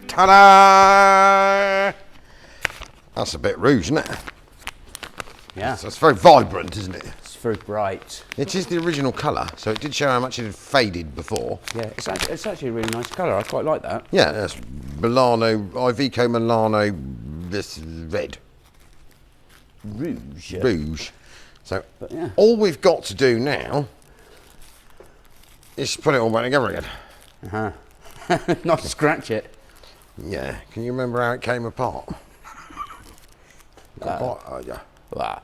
Ta-da! That's a bit rouge, isn't it? Yeah. It's very vibrant, isn't it? It's very bright. It is the original colour, so it did show how much it had faded before. Yeah, it's actually a really nice colour. I quite like that. Yeah, that's Milano, Iveco Milano, this red. Rouge. Rouge. So yeah. all we've got to do now is put it all back together again. Not scratch it. Yeah. Can you remember how it came apart? Yeah. Yeah.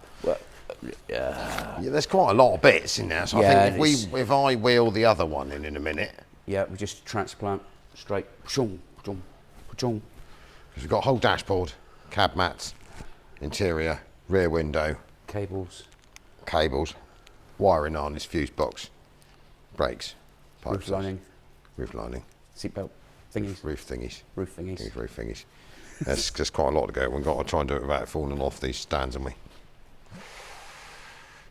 Yeah, there's quite a lot of bits in there, so Yeah, I think if I wheel the other one in a minute. Yeah, we just transplant straight. Because we've got a whole dashboard, cab mats, interior, rear window, cables, wiring harness, fuse box, brakes, roof lining, seatbelt thingies, roof thingies. Roof thingies. There's just quite a lot to go. We've got to try and do it without falling off these stands, haven't we?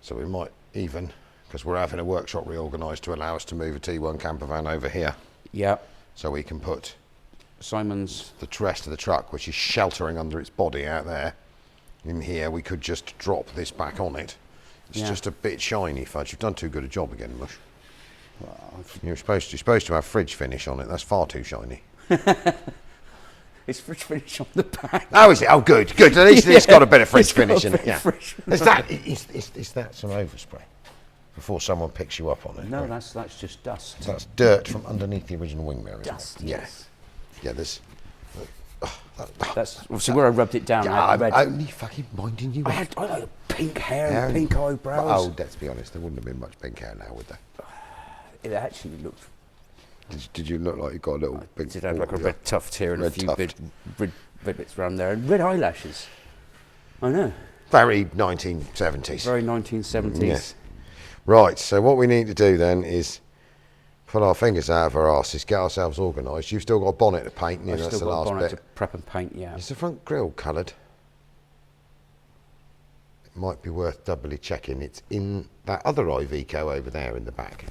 So we might even, because we're having a workshop reorganised to allow us to move a T1 camper van over here. Yeah. So we can put Simon's, the rest of the truck, which is sheltering under its body out there, in here. We could just drop this back on it. It's just a bit shiny, Fudge. You've done too good a job again, Mush. Well, you're supposed to have fridge finish on it. That's far too shiny. It's fridge finish on the back. Oh, is it? Oh, good. At least it's got a bit of fridge finish in it. Yeah. Is that some overspray before someone picks you up on it? No, that's just dust. That's dirt from underneath the original wing mirror. Dust. Yes. Yeah. There's. That's obviously where I rubbed it down. Yeah, I'm only fucking minding you. I had pink hair and pink eyebrows. Oh, let's be honest. There wouldn't have been much pink hair now, would there? It actually looked. Did you look like you got a little big? Did have like a red tuft here and a few red bits around there and red eyelashes. I know. Very 1970s. Very 1970s. Yes. Right. So what we need to do then is pull our fingers out of our asses, get ourselves organised. You've still got a bonnet to paint. I've That's still the got last a bonnet bit. to prep and paint. Yeah. Is the front grille coloured? It might be worth doubly checking. It's in that other Iveco over there in the back.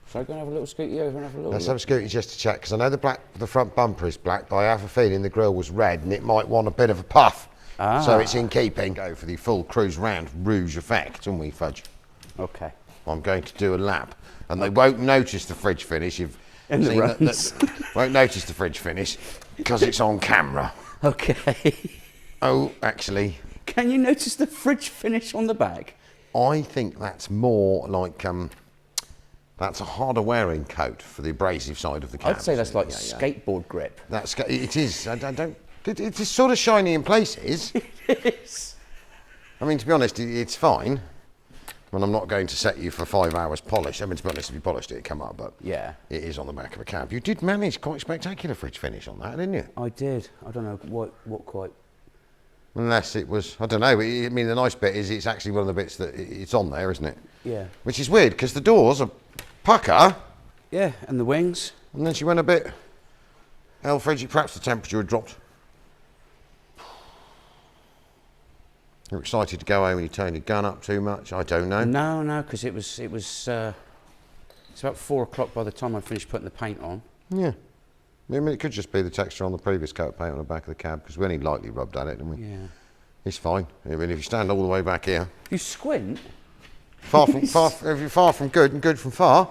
So I'm going to have a little scooty over and have a little. Let's have a scooty just to check, because I know the front bumper is black, but I have a feeling the grille was red and it might want a bit of a puff. So it's in keeping. Go for the full cruise round rouge effect, don't we, Fudge? Okay. I'm going to do a lap, and they won't notice the fridge finish. You've in seen the runs. Won't notice the fridge finish because it's on camera. Okay. Oh, actually, can you notice the fridge finish on the back? I think that's more like that's a harder wearing coat for the abrasive side of the cab. I'd say that's like skateboard grip. It is. I don't. It is sort of shiny in places. It is. I mean, to be honest, it's fine. I mean, I'm not going to set you for 5 hours polish. I mean, to be honest, if you polished it, it'd come up, but yeah, it is on the back of a cab. You did manage quite spectacular fridge finish on that, didn't you? I did. I don't know what quite. Unless it was, I don't know. I mean, the nice bit is it's actually one of the bits that it's on there, isn't it? Yeah. Which is weird because the doors are pucker. Yeah, and the wings. And then she went a bit hell frigid. Perhaps the temperature had dropped. You're excited to go home and you turn your gun up too much? I don't know. No, because it was it's about 4 o'clock by the time I finished putting the paint on. Yeah. I mean, it could just be the texture on the previous coat of paint on the back of the cab because we only lightly rubbed at it, didn't we? Yeah. It's fine. I mean, if you stand all the way back here. You squint. If you're far from good and good from far.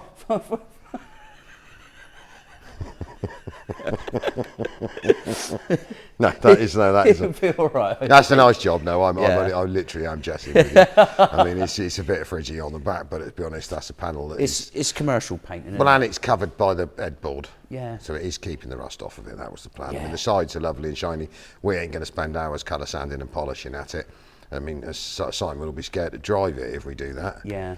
That is. It'll be all right. That's a nice job. No, I literally am jesting with you. I mean, it's a bit fridgy on the back, but to be honest, that's a panel that it's commercial paint, isn't it? Well, and it's covered by the headboard. Yeah. So it is keeping the rust off of it. That was the plan. Yeah. I mean, the sides are lovely and shiny. We ain't going to spend hours colour sanding and polishing at it. I mean, Simon will be scared to drive it if we do that. Yeah.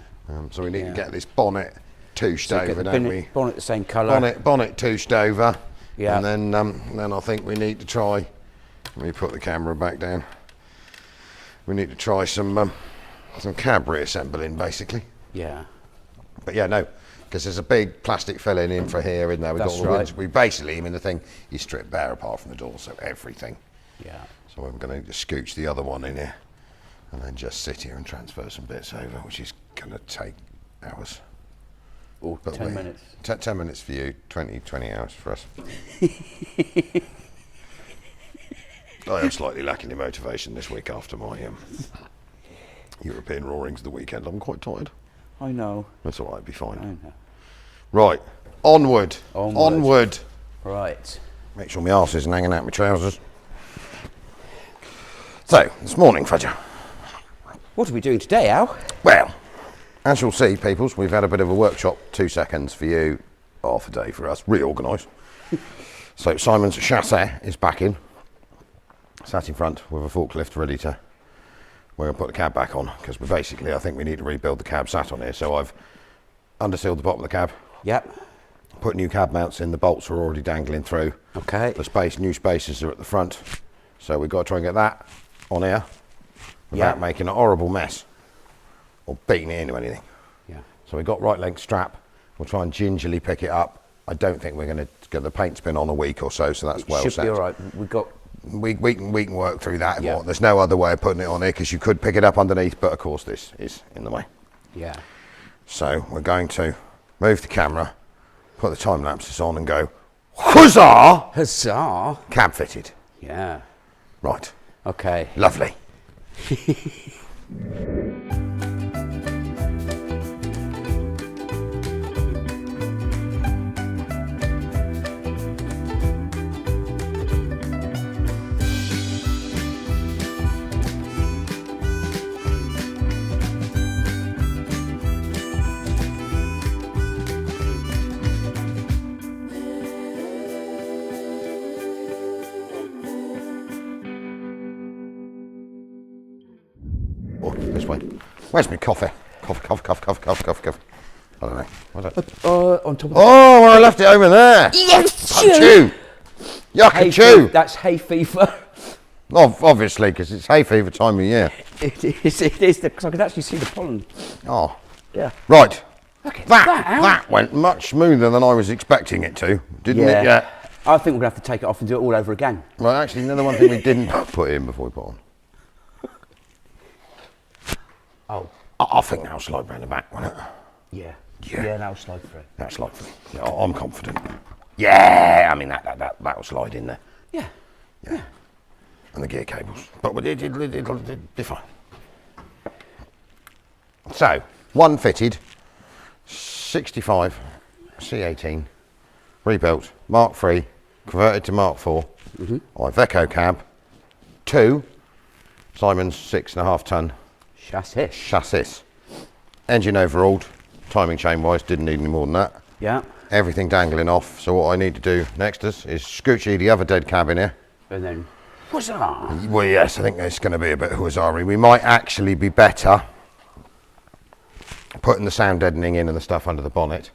So we need to get this bonnet tooshed over, don't we? Bonnet the same colour. Bonnet tooshed over. Yeah. And then I think we need to try. Let me put the camera back down. We need to try some cab reassembling, basically. Yeah. But yeah, no, because there's a big plastic filling in for here, in there. We've got all the windows. We basically, I mean, the thing you strip bare apart from the door, so everything. Yeah. So I'm going to just scooch the other one in here, and then just sit here and transfer some bits over, which is going to take hours. Or 10 minutes. 10 minutes for you, 20 hours for us. I am slightly lacking in motivation this week after my European roarings the weekend. I'm quite tired. I know. That's all right, be fine. I know. Right, onward. Onward. Right. Make sure my arse isn't hanging out my trousers. So, this morning, Fudger. What are we doing today, Al? Well, as you'll see, peoples, we've had a bit of a workshop, 2 seconds for you, half a day for us, reorganised. So Simon's chassis is back in, sat in front with a forklift ready to, we're going to put the cab back on, because we basically, I think we need to rebuild the cab sat on here. So I've undersealed the bottom of the cab. Yep. Put new cab mounts in, the bolts are already dangling through. Okay. The new spacers are at the front. So we've got to try and get that on here without making a horrible mess or beating it into anything. Yeah. So we've got right length strap. We'll try and gingerly pick it up. I don't think we're going to get the paint's been on a week or so, so that's well set. Should be all right. We can work through that. Yeah. There's no other way of putting it on here because you could pick it up underneath, but of course this is in the way. Yeah. So we're going to move the camera, put the time lapses on, and go, huzzah! Huzzah! Cab fitted. Yeah. Right. Okay. Lovely. This way. Where's my coffee? Coffee. I don't know. What's that? On top of Oh, well, I left it over there. Yes! Yuck-a-choo. That's hay fever. Obviously, because it's hay fever time of year. It is, because I could actually see the pollen. Oh. Yeah. Right. Look at That went much smoother than I was expecting it to, didn't it? Yeah. I think we're going to have to take it off and do it all over again. Well, actually, another one thing we didn't put in before we put on. Oh. I think that'll slide round the back, won't it? Yeah. Yeah, that'll slide through. That'll slide through. Yeah, I'm confident. Yeah, I mean, that'll slide in there. Yeah. And the gear cables. But it'll be fine. So, one fitted, 65 C18, rebuilt, Mark III, converted to Mark IV, Iveco cab, 2, Simon's 6.5 tonne chassis. Engine overhauled, timing chain wise, didn't need any more than that. Yeah. Everything dangling off, so what I need to do next is scoochie the other dead cab in here. And then, huzzah! Well, yes, I think it's going to be a bit huzzah-y. We might actually be better putting the sound deadening in and the stuff under the bonnet,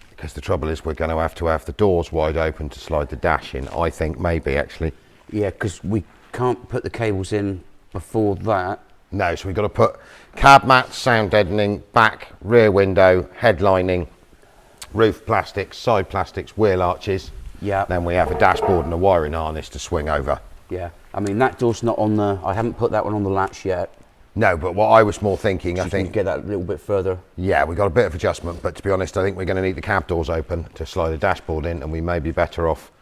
because the trouble is we're going to have the doors wide open to slide the dash in, I think, maybe actually. Yeah, because we can't put the cables in before that. No, so we've got to put cab mats, sound deadening, back, rear window, headlining, roof plastics, side plastics, wheel arches. Yeah. Then we have a dashboard and a wiring harness to swing over. Yeah. I mean, that door's not on the... I haven't put that one on the latch yet. No, but what I was more thinking, So I think... get that a little bit further. Yeah, we got a bit of adjustment, but to be honest, I think we're going to need the cab doors open to slide the dashboard in, and we may be better off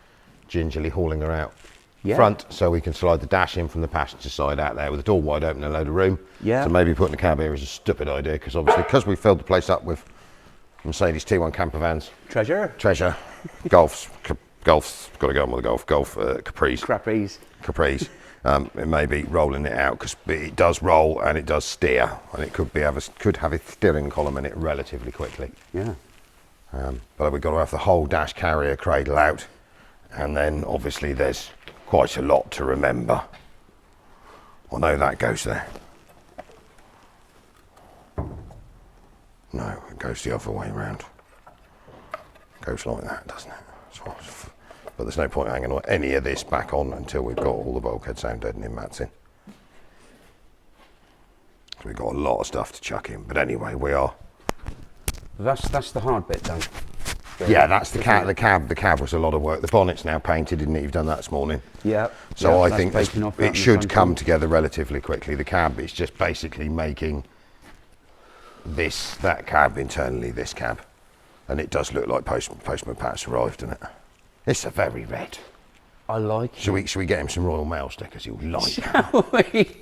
gingerly hauling her out front, so we can slide the dash in from the passenger side out there with the door wide open and a load of room. Yeah. So maybe putting the cab here is a stupid idea, because obviously, because we filled the place up with Mercedes T1 camper vans. Treasure, Golfs, got to go on with the Golf, Capris. It may be rolling it out, because it does roll and it does steer, and it could have a steering column in it relatively quickly. Yeah. But we've got to have the whole dash carrier cradle out, and then obviously there's quite a lot to remember. I know that goes there. No, it goes the other way around. Goes like that, doesn't it? But there's no point hanging any of this back on until we've got all the bulkhead sound deadening mats in. So we've got a lot of stuff to chuck in. But anyway, we are. That's the hard bit done. Yeah, that's the cab. The cab was a lot of work. The bonnet's now painted, isn't it? You've done that this morning. Yeah. So I think it should come together relatively quickly. The cab is just basically making that cab internally, this cab. And it does look like Postman Pat's arrived, doesn't it? It's a very red. I like it. Should we get him some Royal Mail stickers? He'll like them. Shall we?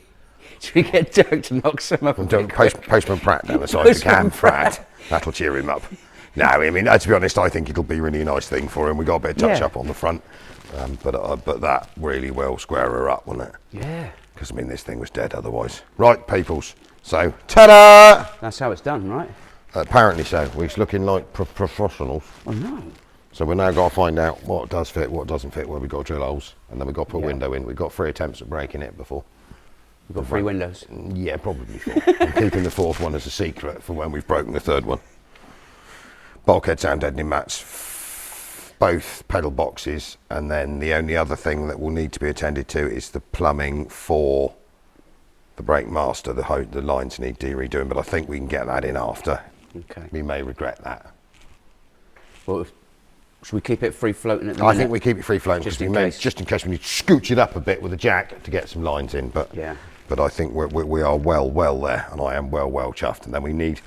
Should we get Dirk to knock some up? And Postman Pratt down the side of the cam. Pratt. That'll cheer him up. No, I mean, to be honest, I think it'll be a really nice thing for him. We got a bit of touch up on the front, but that really will square her up, won't it? Yeah. Because I mean, this thing was dead otherwise. Right, peoples. So, ta-da! That's how it's done, right? Apparently so. We're looking like professionals. Oh no. So we're now got to find out what does fit, what doesn't fit, where we've got to drill holes, and then we've got to put a window in. We've got 3 attempts at breaking it before. We've got 3 windows. Yeah, probably 4. I'm keeping the 4th one as a secret for when we've broken the 3rd one. Bulkhead sound deadening mats, both pedal boxes, and then the only other thing that will need to be attended to is the plumbing for the brake master. The lines need redoing, but I think we can get that in after. Okay. We may regret that. Well, should we keep it free floating at the minute? I think we keep it free floating just in case we need to scooch it up a bit with a jack to get some lines in. But yeah. But I think we are well there, and I am well chuffed. And then we need.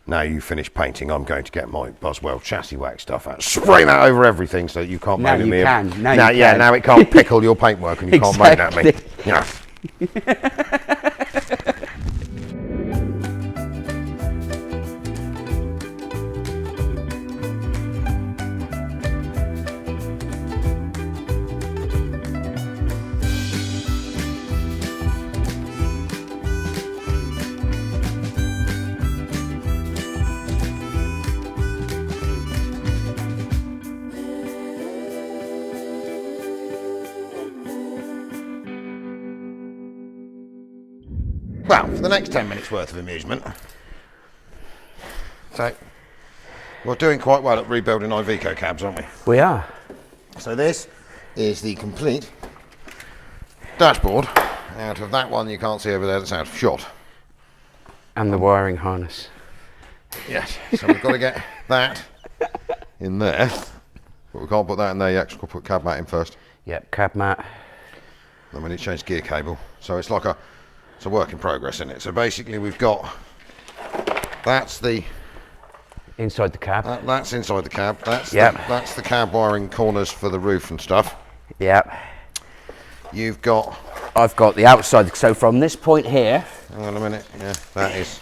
Now you finish painting, I'm going to get my Boswell chassis wax stuff out, spray that over everything so that you can't moan at me. Now it can't pickle your paintwork and you can't moan at me. Yeah. Well, for the next 10 minutes worth of amusement. So, we're doing quite well at rebuilding Iveco cabs, aren't we? We are. So this is the complete dashboard. Out of that one you can't see over there that's out of shot. And the wiring harness. Yes, so we've got to get that in there. But we can't put that in there yet, because we'll put cab mat in first. Yep, cab mat. Then we need to change gear cable. So it's like it's a work in progress, isn't it? So basically we've got, that's the... Inside the cab. That's inside the cab. That's that's the cab wiring corners for the roof and stuff. Yep. You've got... I've got the outside, so from this point here... Hang on a minute, yeah, that is...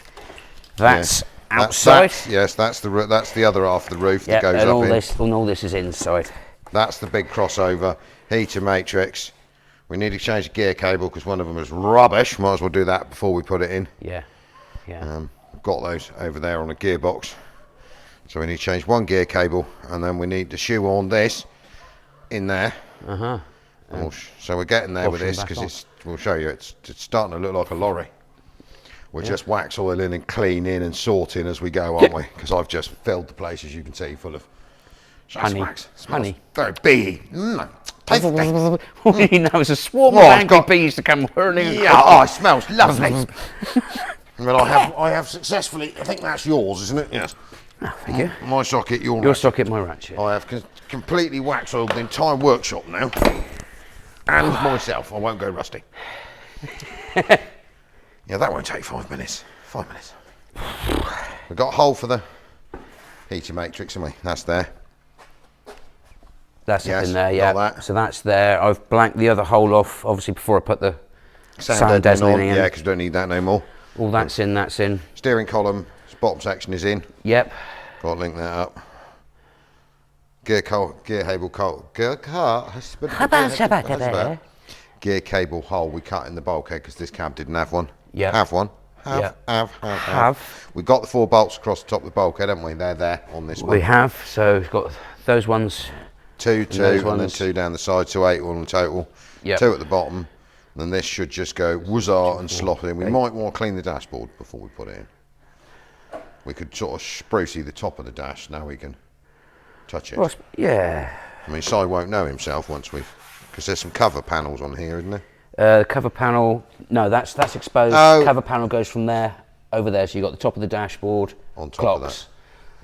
That's outside. Yes, that's the other half of the roof that goes and up in. All this is inside. That's the big crossover, heater matrix. We need to change the gear cable because one of them is rubbish. Might as well do that before we put it in. Yeah, yeah. Got those over there on a gearbox. So we need to change one gear cable, and then we need to shoe on this in there. So we're getting there with this because we'll show you it's starting to look like a lorry. We're just wax oiling and cleaning and sorting as we go, aren't we? Because I've just filled the place, as you can see, full of honey. Honey. Very beey. Tasty. Now it's a swarm of angry bees to come whirling across. Yeah, it smells lovely. But I have successfully, I think that's yours, isn't it? Yes. Oh, thank you. My socket, your ratchet. Socket, my ratchet. I have completely wax oiled the entire workshop now. And myself. I won't go rusty. Yeah, that won't take 5 minutes. 5 minutes. We've got a hole for the heater matrix, haven't we? That's there. That's in there, yeah. That. So that's there. I've blanked the other hole off, obviously, before I put the sound deadening in. Yeah, because you don't need that no more. All that's in, that's in. Steering column, bottom section is in. Yep. Got to link that up. Gear cable hole we cut in the bulkhead because this cab didn't have one. Yeah. Have one. Have. We've got the 4 bolts across the top of the bulkhead, haven't we? They're there on this one. We have, so we've got those ones. 2, and then 2 down the side, so 8 all in total. Yep. 2 at the bottom. Then this should just go whizzar and slot in. We might want to clean the dashboard before we put it in. We could sort of sprucey the top of the dash, now we can touch it. Well, yeah. I mean, Si won't know himself once because there's some cover panels on here, isn't there? The cover panel, no, that's exposed. Oh. Cover panel goes from there over there, so you've got the top of the dashboard, on top clocks,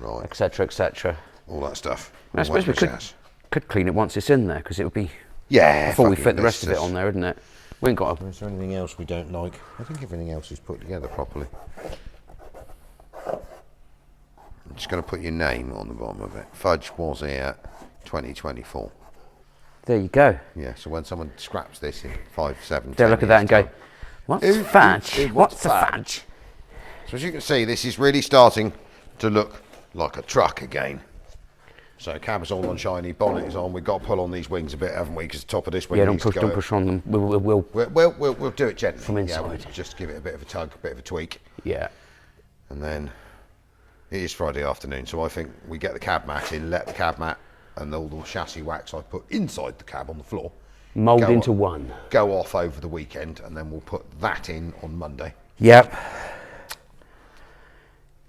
of that, right, etc., etc. All that stuff. I suppose we could clean it once it's in there, because it would be before we fit the rest of it on there, isn't it? We ain't got. Is there anything else we don't like? I think everything else is put together properly. I'm just going to put your name on the bottom of it. Fudge was here 2024. There you go. Yeah, so when someone scraps this in 5, 7, They'll look at that and go, what's fudge? What's a fudge? So as you can see, this is really starting to look like a truck again. So cab is all on shiny, bonnet is on. We've got to pull on these wings a bit, haven't we? Because the top of this wing don't push on them. We'll do it gently. From inside. Yeah, we'll just give it a bit of a tug, a bit of a tweak. Yeah. And then it is Friday afternoon, so I think we get the cab mat in, let the cab mat and all the chassis wax I put inside the cab on the floor. Mould into one. Go off over the weekend, and then we'll put that in on Monday. Yep.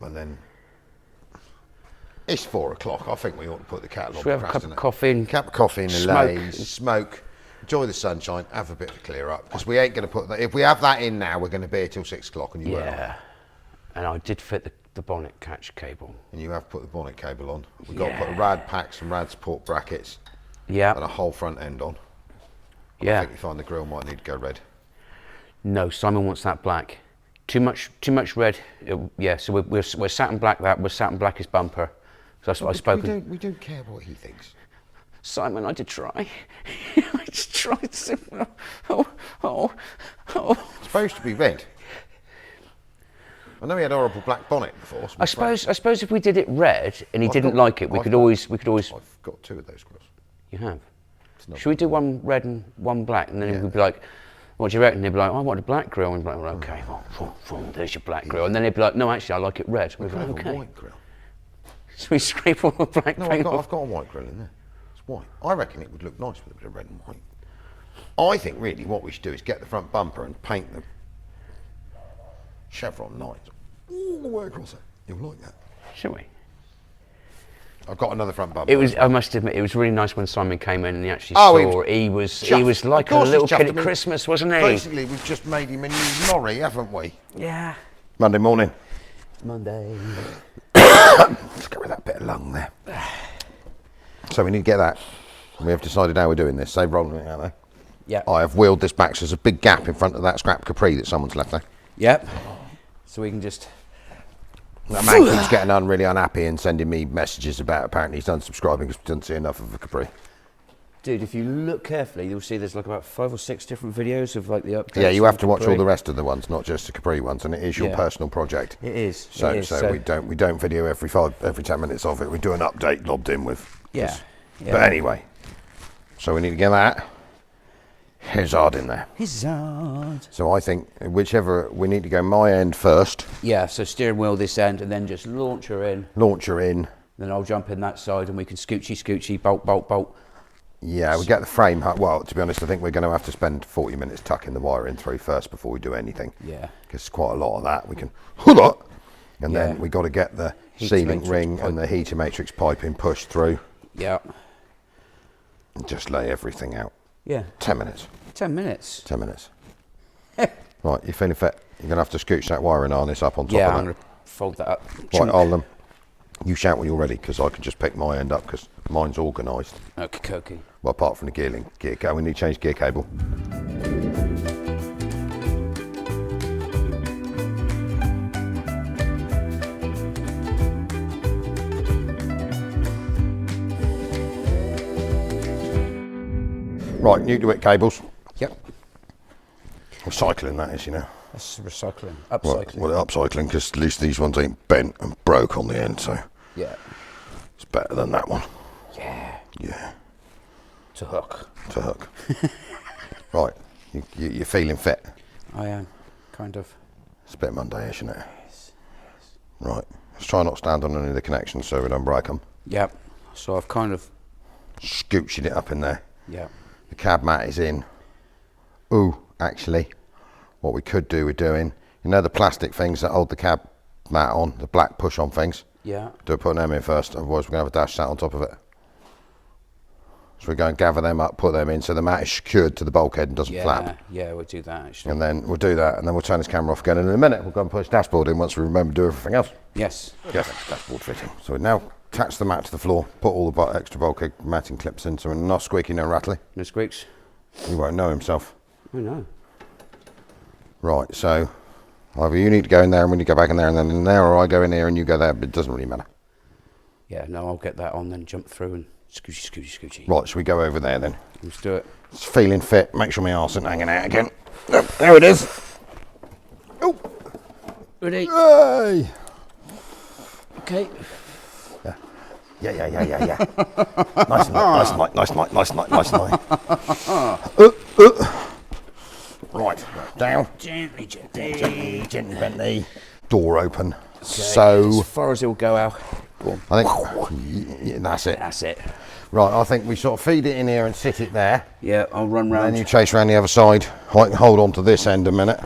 And then it's 4 o'clock. I think we ought to put the kettle on. Should we have a cup of coffee and cup of coffee and a laze, smoke, enjoy the sunshine, have a bit of a clear up. Because we ain't going to put that. If we have that in now, we're going to be here till 6 o'clock, and you won't. Yeah. And I did fit the bonnet catch cable. And you have put the bonnet cable on. We've got to put a rad pack, some rad support brackets. Yeah. And a whole front end on. Yeah. I think you find the grille might need to go red. No, Simon wants that black. Too much red. So we're satin black that. We're satin black his bumper. So that's what I've spoken. We don't care what he thinks. Simon, I did try. I just tried to. It's supposed to be red. I know he had a horrible black bonnet before. So I suppose if we did it red and he didn't like it, we could always. I've got 2 of those grills. You have. Should we do one red and one black, and then we'd be like, "What do you reckon?" He'd be like, "I want a black grill," and we'd be like, well, "Okay, well, there's your black grill," and then he'd be like, "No, actually, I like it red." We'd be like, "Okay." A white grill. So we scrape all the black paint off. I've got a white grill in there. It's white. I reckon it would look nice with a bit of red and white. I think really what we should do is get the front bumper and paint the chevron lines all the way across it. You'll like that. Should we? I've got another front bumper. It was. I must admit, it was really nice when Simon came in and he actually saw. He was like a little kid at Christmas, wasn't he? Basically, we've just made him a new lorry, haven't we? Yeah. Monday morning. Monday. Let's go with that bit of lung there. So we need to get that. We have decided how we're doing this. Save rolling it out there. Yeah. I have wheeled this back, so there's a big gap in front of that scrap Capri that someone's left there. Yep. So we can just. That man keeps getting really unhappy and sending me messages about apparently he's unsubscribing because we didn't see enough of a Capri. Dude, if you look carefully, you'll see there's like about 5 or 6 different videos of like the updates. Yeah, you have to watch all the rest of the ones, not just the Capri ones, and it is your personal project. It is. So we don't video every 10 minutes of it. We do an update lobbed in with. Yeah. But anyway, so we need to get that Hazard in there. Hazard. So I think whichever we need to go my end first. Yeah. So steering wheel this end, and then just launch her in. Launch her in. Then I'll jump in that side, and we can scoochy, bolt. Yeah, we get the frame. Well, to be honest, I think we're going to have to spend 40 minutes tucking the wire in through first before we do anything. Yeah. Because it's quite a lot of that. We can hood up, and then we got to get the sealing ring and the heater matrix piping pushed through. Yeah. And just lay everything out. Yeah. 10 minutes. 10 minutes. 10 minutes. Right, you're feeling fit. You're going to have to scooch that wiring harness up on top of that. Yeah, I'm going to fold that up. Right, I'll you shout when you're ready, because I can just pick my end up because mine's organised. Okay. Well, apart from the gear link, we need to change gear cable. Right, new to it cables. Yep. Recycling that is, you know. That's recycling. Upcycling. Well, upcycling, because at least these ones ain't bent and broke on the end, so. Yeah. It's better than that one. Yeah. Yeah. To hook. Right, you're feeling fit? I am, kind of. It's a bit Monday-ish, isn't it? Yes. Right, let's try not to stand on any of the connections so we don't break them. Yep. So I've kind of... Scooching it up in there. Yeah. The cab mat is in. Ooh, actually, what we could do with doing, you know the plastic things that hold the cab mat on, the black push-on things? Yeah. Put them in first, otherwise we're going to have a dash sat on top of it. So we go and gather them up, put them in, so the mat is secured to the bulkhead and doesn't flap. Yeah, we'll do that actually. And then we'll do that, and then we'll turn this camera off again, and in a minute we'll go and put this dashboard in once we remember to do everything else. Yes. Yes, dashboard fitting. So we now attach the mat to the floor, put all the extra bulkhead matting clips in, so we're not squeaky, no rattly. No squeaks. He won't know himself. I know. Right, so either you need to go in there and we need to go back in there and then in there, or I go in here and you go there, but it doesn't really matter. Yeah, no, I'll get that on, then jump through and scoochie. Right, so we go over there then. Let's do it. It's feeling fit. Make sure my arse isn't hanging out again. There it is. Oh. Ready? Hey. Okay. Yeah. Nice night. Right, down. Gently. Gently bent knee. Door open. Okay. So as far as it'll go out. Go on. I think that's it. That's it. Right, I think we sort of feed it in here and sit it there. Yeah, I'll run round. And then you chase around the other side. I can hold on to this end a minute.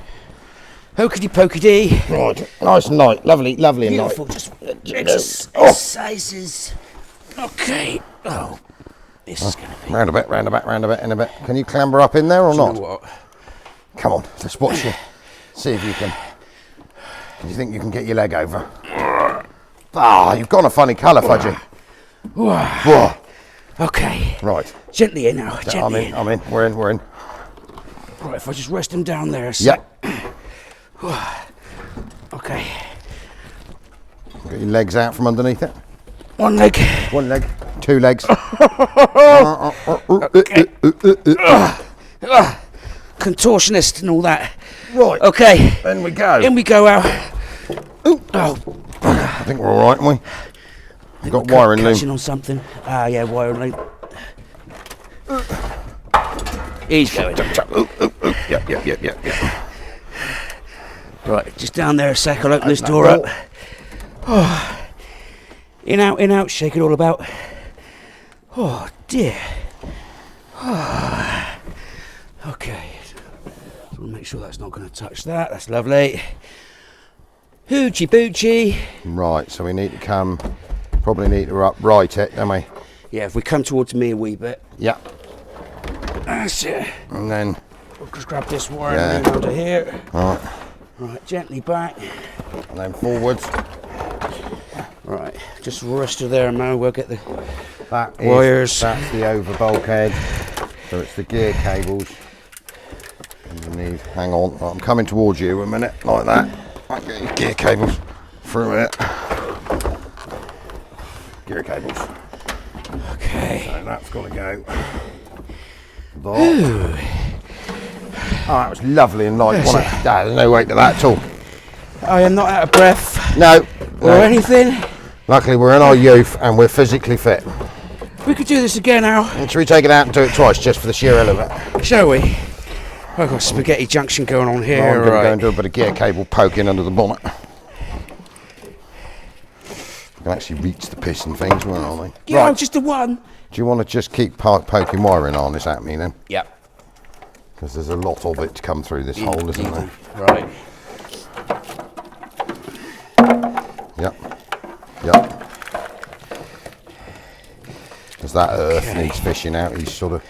Hokey pokey. Right, nice and light. Lovely and Beautiful. light. Just exercises. Okay. Oh, this is going to be... Round a bit, in a bit. Can you clamber up in there or not? You know what? Come on, let's watch you. See if you can. Do you think you can get your leg over? Ah, you've gone a funny colour, Fudgy. Whoa. Okay. Right. Gently in now. Gently in. I'm in. We're in. Right, if I just rest him down there. So. Yeah. Okay. Get your legs out from underneath it. One leg. 2 legs. Contortionist and all that. Right. Okay. In we go. In we go out. Oh. I think we're all right, haven't we? We've got wiring catching loom. on something. Ah, yeah, wiring loom. He's going. Yep. Right, just down there a sec. I'll open this door up. Oh. In out, shake it all about. Oh dear. Oh. Okay. So we'll make sure that's not going to touch that. That's lovely. Hoochie boochie. Right, so we need to come. Probably need to upright it, don't we? Yeah, if we come towards me a wee bit. Yeah. That's it. And then. We'll just grab this wire under here. Right. Right, gently back. And then forwards. Right, just rest of there, man. We'll get the wires. That's the over bulkhead. So it's the gear cables. Underneath. Hang on. Right, I'm coming towards you a minute, like that. Right, get your gear cables through it. Gear cables. Okay. So that's got to go. Oh, that was lovely and light, wasn't it? There's no weight to that at all. I am not out of breath. No. Or anything. Luckily, we're in our youth and we're physically fit. We could do this again, Al. And should we take it out and do it twice, just for the sheer hell of it? Shall we? I've got spaghetti junction going on here. I'm going to go and do a bit of gear cable poking under the bonnet. We can actually reach the piston things, won't we? Yeah, right. just the one. Do you want to just keep poking wiring on this at me then? Yep. Because there's a lot of it to come through this hole, isn't there? Right. Yep. Because that earth needs fishing out. He's sort of...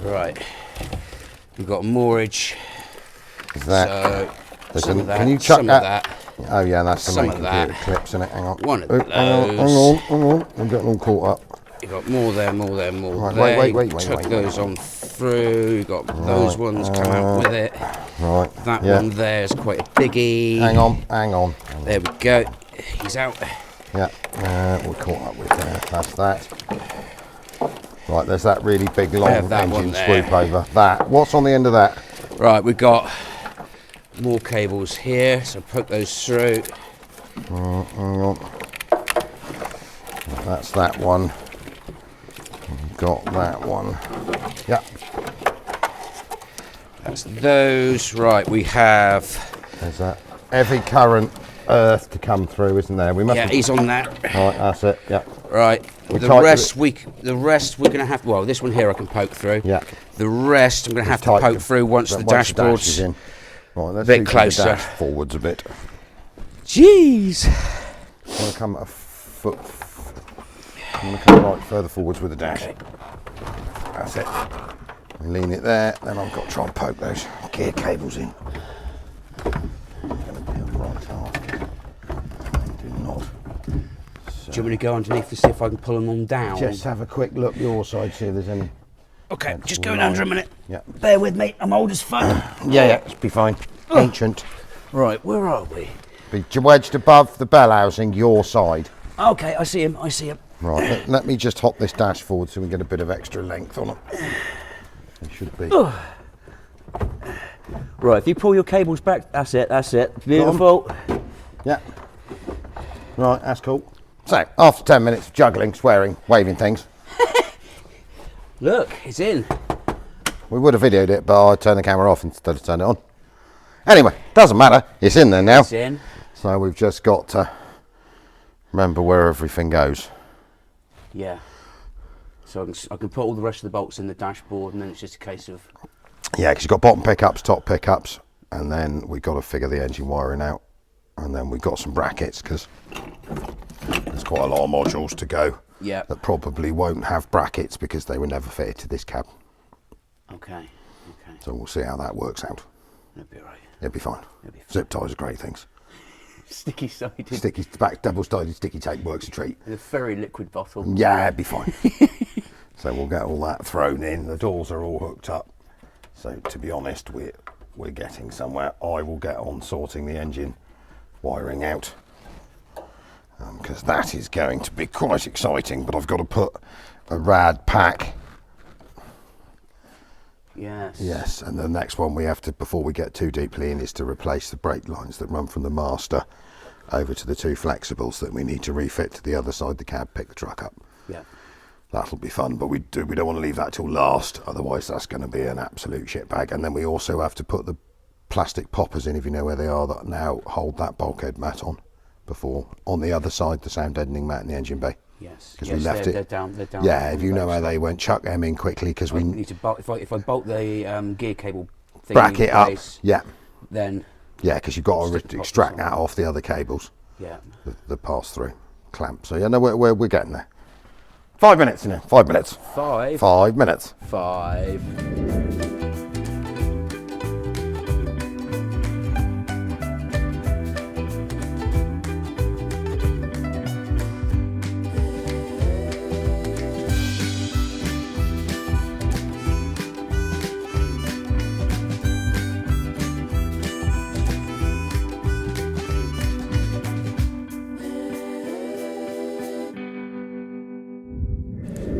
Right. We've got moorage. That. So, some of that, can you chuck some that? Of that. Oh yeah, that's the Some main of that. clips in it. Hang on. One of Oh, those. hang on. I'm getting all caught up. You got more there. Right, there. wait. Took those on through. You got those ones come out with it. Right. That one there is quite a biggie. Hang on. There we go. He's out. Yeah. We're caught up with that. That's that. Right. There's that really big long engine swoop over. That. What's on the end of that? Right. We've got more cables here, so poke those through. Hang on. That's that one. Got that one. Yeah. That's those. Right, we have... There's that. Every current earth to come through, isn't there? We must. Yeah, he's on that. Right, that's it. Yeah. Right. The rest we're gonna have. Well, this one here I can poke through. Yeah. The rest I'm gonna have to poke through once the dashboard's in. Right, let's a bit closer. The dash forwards a bit. Jeez. I'm gonna come a foot. I'm gonna come right further forwards with the dash. Okay. That's it. Lean it there. Then I've got to try and poke those gear cables in. Gonna be a right half. Do not. Do you want me to go underneath to see if I can pull them on down? Just have a quick look your side, see if there's any. Okay, just going under a minute. Yeah. Bear with me, I'm old as fuck. Yeah, it's be fine. Ancient. Right, where are we? Be wedged above the bell housing, your side. Okay, I see him. I see him. Right, let me just hop this dash forward so we get a bit of extra length on it. It should be. Right, if you pull your cables back, that's it. That's it. Beautiful. Yeah. Right, that's cool. So, after 10 minutes of juggling, swearing, waving things. Look, it's in. We would have videoed it, but I turned the camera off instead of turn it on. Anyway, doesn't matter. It's in there now. It's in. So we've just got to remember where everything goes. Yeah. So I can put all the rest of the bolts in the dashboard, and then it's just a case of... Yeah, because you've got bottom pickups, top pickups, and then we've got to figure the engine wiring out. And then we've got some brackets, because there's quite a lot of modules to go. Yeah. That probably won't have brackets because they were never fitted to this cab. Okay. Okay. So we'll see how that works out. It'll be alright. It'll be fine. It'll be fine. Zip ties are great things. Sticky sided. Sticky back, double-sided sticky tape works a treat. In a very liquid bottle. Yeah, it'd be fine. So we'll get all that thrown in. The doors are all hooked up. So to be honest, we're getting somewhere. I will get on sorting the engine wiring out, because that is going to be quite exciting. But I've got to put a rad pack. Yes. Yes, and the next one we have to, before we get too deeply in, is to replace the brake lines that run from the master over to the two flexibles that we need to refit to the other side of the cab, pick the truck up. Yeah. That'll be fun, but we don't want to leave that till last, otherwise that's going to be an absolute shit bag. And then we also have to put the plastic poppers in, if you know where they are, that now hold that bulkhead mat on, before on the other side, the sound deadening mat in the engine bay. Yes. Because we left it. They're down. Yeah, if you know how they went, chuck them in quickly, because we need to bolt. If I bolt the gear cable thing bracket in up. place, Yeah. then. Yeah, because you've got Stick to the extract poppers that off the other cables. Yeah. The pass through clamp. So yeah, no, we're getting there. 5 minutes in it. 5 minutes. 5 minutes. 5.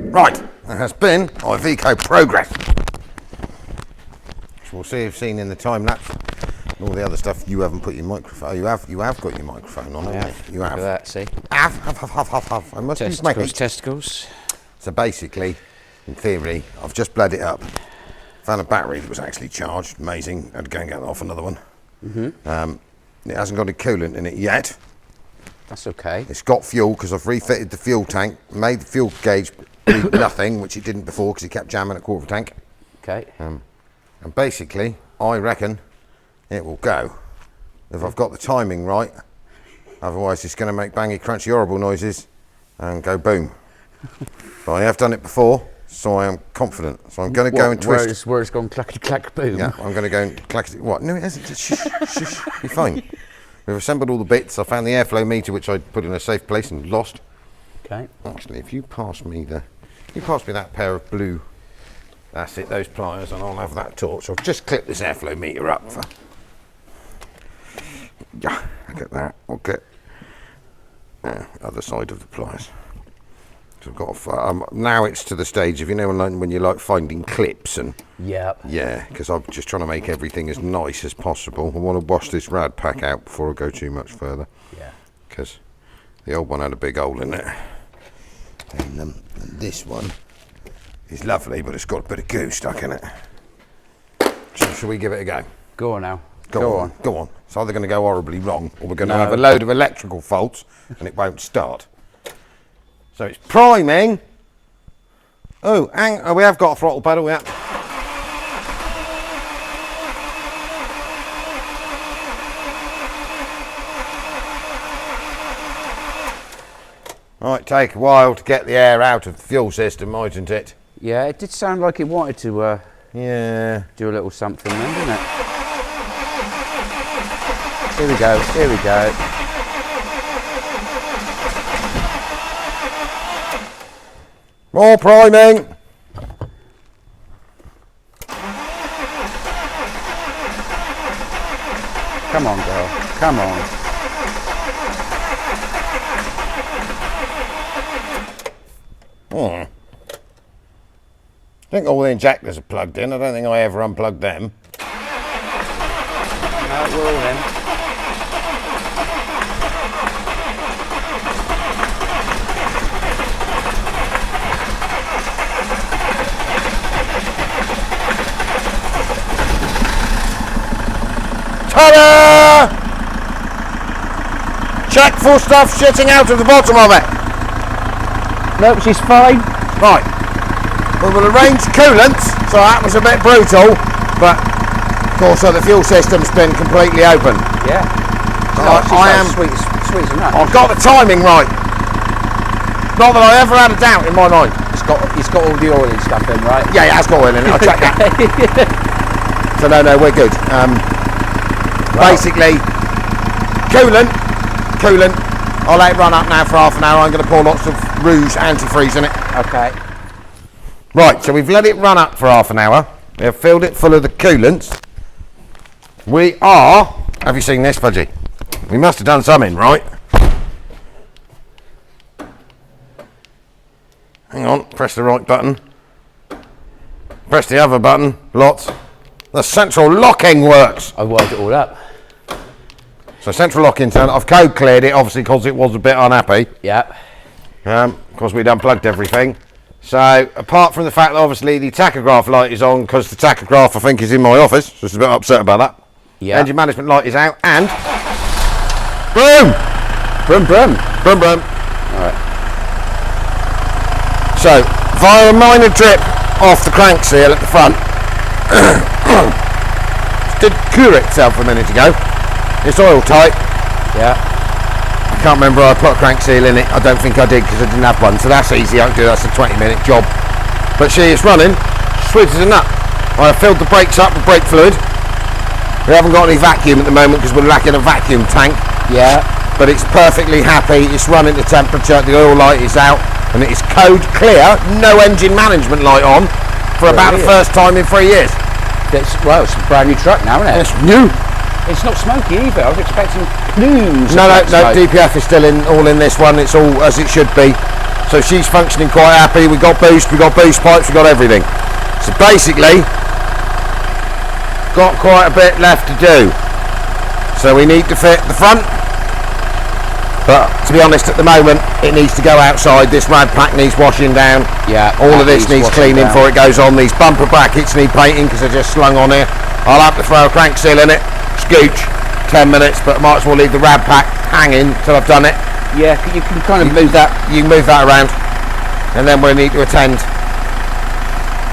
Right, there has been Iveco progress. Which we'll see if seen in the time lapse and all the other stuff. You haven't put your microphone. You have got your microphone on, haven't you? You have. Look at that, see? Have. I must be making Testicles. So basically, in theory, I've just bled it up. Found a battery that was actually charged. Amazing. Had to go and get off another one. It hasn't got any coolant in it yet. That's okay. It's got fuel because I've refitted the fuel tank, made the fuel gauge read nothing, which it didn't before because it kept jamming at quarter of a tank. Okay. And basically, I reckon it will go if I've got the timing right. Otherwise, it's going to make bangy, crunchy, horrible noises and go boom. But I have done it before, so I am confident. So I'm going to go and twist. Where it's gone clackety clack boom. Yeah, I'm going to go and clackety. What? No, it hasn't. Shush, shush. You're fine. We've assembled all the bits. I found the airflow meter, which I put in a safe place and lost. Okay. Actually, if you pass me that pair of blue, that's it, those pliers, and I'll have that torch. I'll just clip this airflow meter up for. Yeah, look at that. I'll get other side of the pliers. So I've got now it's to the stage of, you know, when you're like finding clips and. Yep. Yeah, because I'm just trying to make everything as nice as possible. I want to wash this rad pack out before I go too much further. Yeah. Because the old one had a big hole in it. And this one is lovely, but it's got a bit of goo stuck in it. So shall we give it a go? Go on now. Go on. It's either going to go horribly wrong, or we're going to have a load of electrical faults and it won't start. So it's priming. Oh, we have got a throttle pedal, yeah. Might take a while to get the air out of the fuel system, mightn't it? Yeah, it did sound like it wanted to do a little something then, didn't it? Here we go. More priming. Come on, girl. Come on. I think all the injectors are plugged in. I don't think I ever unplugged them. No, we're all in. Ta-da! Check for stuff shitting out of the bottom of it. Nope, she's fine. Right. We will arrange coolant, so that was a bit brutal, but of course the fuel system's been completely open. Yeah. I am sweet as a nut. I've got the timing right. Not that I ever had a doubt in my mind. It's got all the oil and stuff in, right? Yeah, it has got oil in it. I'll check that. So no, we're good. Basically, coolant. I'll let it run up now for half an hour. I'm going to pour lots of Rouge antifreeze in it. Okay. Right, so we've let it run up for half an hour. We have filled it full of the coolant. We are. Have you seen this, Fudgy? We must have done something, right? Hang on, press the right button. Press the other button. Lots. The central locking works. I wired it all up. So central locking turned. I've code cleared it, obviously, because it was a bit unhappy. Yeah. Because we'd unplugged everything. So apart from the fact that obviously the tachograph light is on, because the tachograph I think is in my office, so it's a bit upset about that. Yeah. Engine management light is out, and boom, Brum brum. boom, boom. All right. So via a minor drip off the crank seal at the front, did cure itself a minute ago. It's oil tight. Yeah. I can't remember I put a crank seal in it. I don't think I did because I didn't have one. So that's easy. I can do. That's a 20-minute job. But she is running sweet as a nut. I have filled the brakes up with brake fluid. We haven't got any vacuum at the moment because we're lacking a vacuum tank. Yeah. But it's perfectly happy. It's running the temperature. The oil light is out, and it is code clear. No engine management light on for about the first time in 3 years. It's a brand new truck now, isn't it? It's new. It's not smoky either. I was expecting plumes. No, DPF is still all in this one. It's all as it should be. So she's functioning quite happy. We got boost pipes, we got everything. So basically, got quite a bit left to do. So we need to fit the front. But to be honest, at the moment, it needs to go outside. This rad pack needs washing down. Yeah. All of this needs cleaning before it goes on. These bumper brackets need painting because they're just slung on here. I'll have to throw a crank seal in it. Scooch, 10 minutes, but I might as well leave the rad pack hanging till I've done it. Yeah, you can kind of move that. You can move that around, and then we need to attend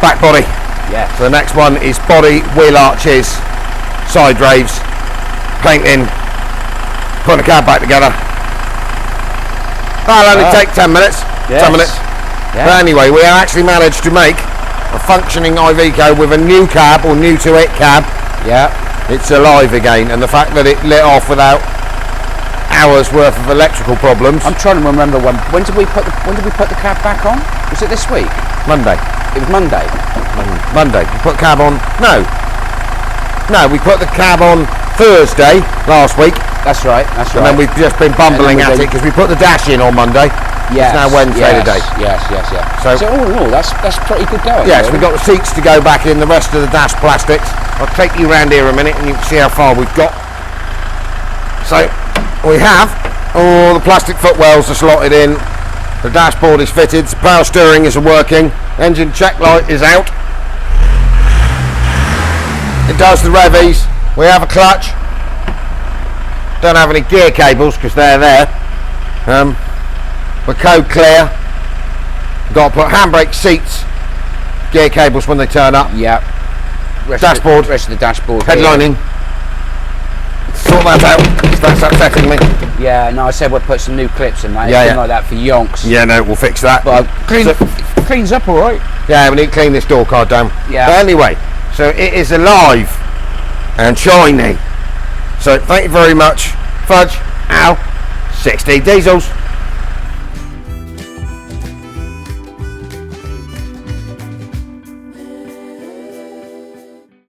back body. Yeah. So the next one is body, wheel arches, side raves, painting, putting the cab back together. That'll only take 10 minutes. Yes. 10 minutes. Yeah. But anyway, we actually managed to make a functioning Iveco with a new cab, or new to it cab. Yeah. It's alive again, and the fact that it lit off without hours worth of electrical problems. I'm trying to remember when did we put the cab back on? Was it this week? Monday. It was Monday. Monday. We put cab on. No, we put the cab on Thursday last week. That's right. And then we've just been bumbling at it because we put the dash in on Monday. Yes, it's now Wednesday today. Yes. So all in all, that's pretty good going. Yes, really. we've got the seats to go back in, the rest of the dash plastics. I'll take you around here a minute and you can see how far we've got. So we have all the plastic footwells are slotted in. The dashboard is fitted. The power steering is working. Engine check light is out. It does the revies. We have a clutch. Don't have any gear cables because they're there. We're code clear. We've got to put handbrake seats, gear cables when they turn up. Yeah. Rest of the dashboard. Headlining. Sort that out. That's upsetting me. Yeah, no, I said we'll put some new clips in that. It's been like that for yonks. Yeah, no, we'll fix that. But cleans up all right. Yeah, we need to clean this door card down. Yeah. But anyway, so it is alive and shiny. So thank you very much. Fudge, Al, 60 Diesels.